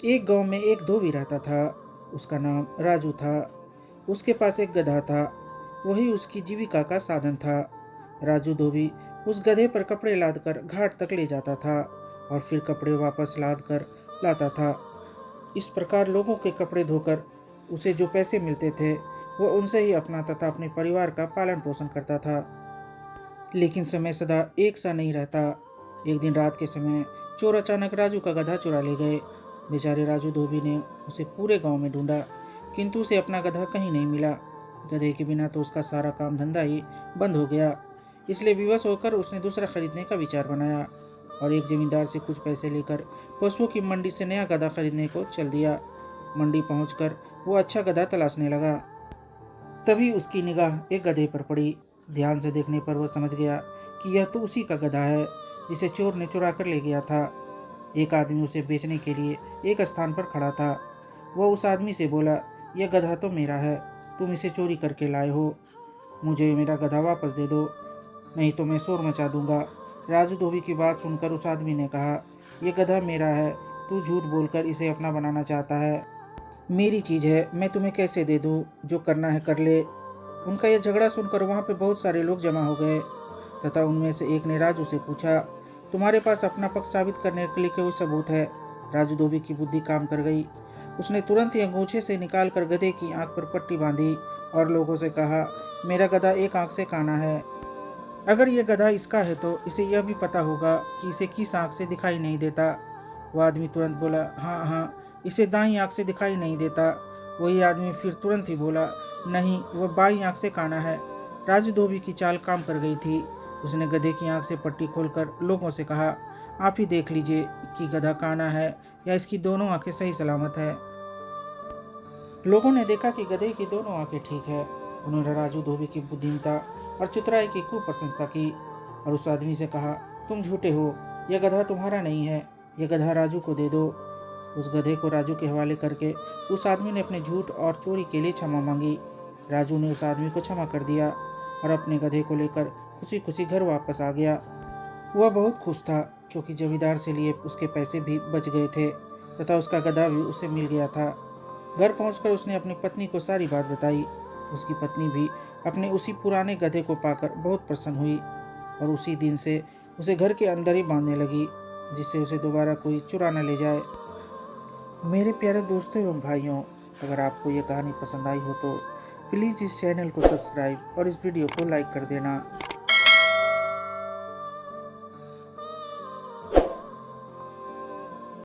एक गांव में एक धोबी रहता था। उसका नाम राजू था। उसके पास एक गधा था। वही उसकी जीविका का साधन था। राजू धोबी उस गधे पर कपड़े लाद कर घाट तक ले जाता था और फिर कपड़े वापस लाद कर लाता था। इस प्रकार लोगों के कपड़े धोकर उसे जो पैसे मिलते थे वह उनसे ही अपना तथा अपने परिवार का पालन पोषण करता था। लेकिन समय सदा एक सा नहीं रहता। एक दिन रात के समय चोर अचानक राजू का गधा चुरा ले गए। बेचारे राजू धोबी ने उसे पूरे गांव में ढूंढा, किंतु उसे अपना गधा कहीं नहीं मिला। गधे के बिना तो उसका सारा काम धंधा ही बंद हो गया। इसलिए विवश होकर उसने दूसरा खरीदने का विचार बनाया और एक जमींदार से कुछ पैसे लेकर पशुओं की मंडी से नया गधा खरीदने को चल दिया। मंडी पहुंचकर वो अच्छा गधा तलाशने लगा। तभी उसकी निगाह एक गधे पर पड़ी। ध्यान से देखने पर वह समझ गया कि यह तो उसी का गधा है जिसे चोर ने चुरा कर ले गया था। एक आदमी उसे बेचने के लिए एक स्थान पर खड़ा था। वह उस आदमी से बोला, यह गधा तो मेरा है, तुम इसे चोरी करके लाए हो। मुझे मेरा गधा वापस दे दो, नहीं तो मैं शोर मचा दूंगा। राजू धोबी की बात सुनकर उस आदमी ने कहा, यह गधा मेरा है, तू झूठ बोलकर इसे अपना बनाना चाहता है। मेरी चीज़ है, मैं तुम्हें कैसे दे दूँ? जो करना है कर ले। उनका यह झगड़ा सुनकर वहाँ पे बहुत सारे लोग जमा हो गए तथा उनमें से एक ने राजू से पूछा, तुम्हारे पास अपना पक्ष साबित करने के लिए कोई सबूत है? राजू धोबी की बुद्धि काम कर गई। उसने तुरंत ही अंगूछे से निकाल कर गधे की आंख पर पट्टी बांधी और लोगों से कहा, मेरा गधा एक आंख से काना है। अगर यह गधा इसका है तो इसे यह भी पता होगा कि इसे किस आंख से दिखाई नहीं देता। वह आदमी तुरंत बोला, हाँ हाँ, इसे दाईं आंख से दिखाई नहीं देता। वही आदमी फिर तुरंत ही बोला, नहीं, वह बाईं आंख से काना है। राजू धोबी की चाल काम कर गई थी। उसने गधे की आंख से पट्टी खोलकर लोगों से कहा, आप ही देख लीजिए कि गधा काना है या इसकी दोनों आंखें सही सलामत है। लोगों ने देखा कि गधे की दोनों आंखें ठीक है। उन्होंने राजू धोबी की बुद्धिमत्ता और चतुराई की खूब प्रशंसा की और उस आदमी से कहा, तुम झूठे हो, यह गधा तुम्हारा नहीं है, यह गधा राजू को दे दो। उस गधे को राजू के हवाले करके उस आदमी ने अपने झूठ और चोरी के लिए क्षमा मांगी। राजू ने उस आदमी को क्षमा कर दिया और अपने गधे को लेकर खुशी खुशी घर वापस आ गया। वह बहुत खुश था क्योंकि जमींदार से लिए उसके पैसे भी बच गए थे तथा उसका गधा भी उसे मिल गया था। घर पहुंचकर उसने अपनी पत्नी को सारी बात बताई। उसकी पत्नी भी अपने उसी पुराने गधे को पाकर बहुत प्रसन्न हुई और उसी दिन से उसे घर के अंदर ही बांधने लगी, जिससे उसे दोबारा कोई चुरा न ले जाए। मेरे प्यारे दोस्तों एवं भाइयों, अगर आपको ये कहानी पसंद आई हो तो प्लीज़ इस चैनल को सब्सक्राइब और इस वीडियो को लाइक कर देना।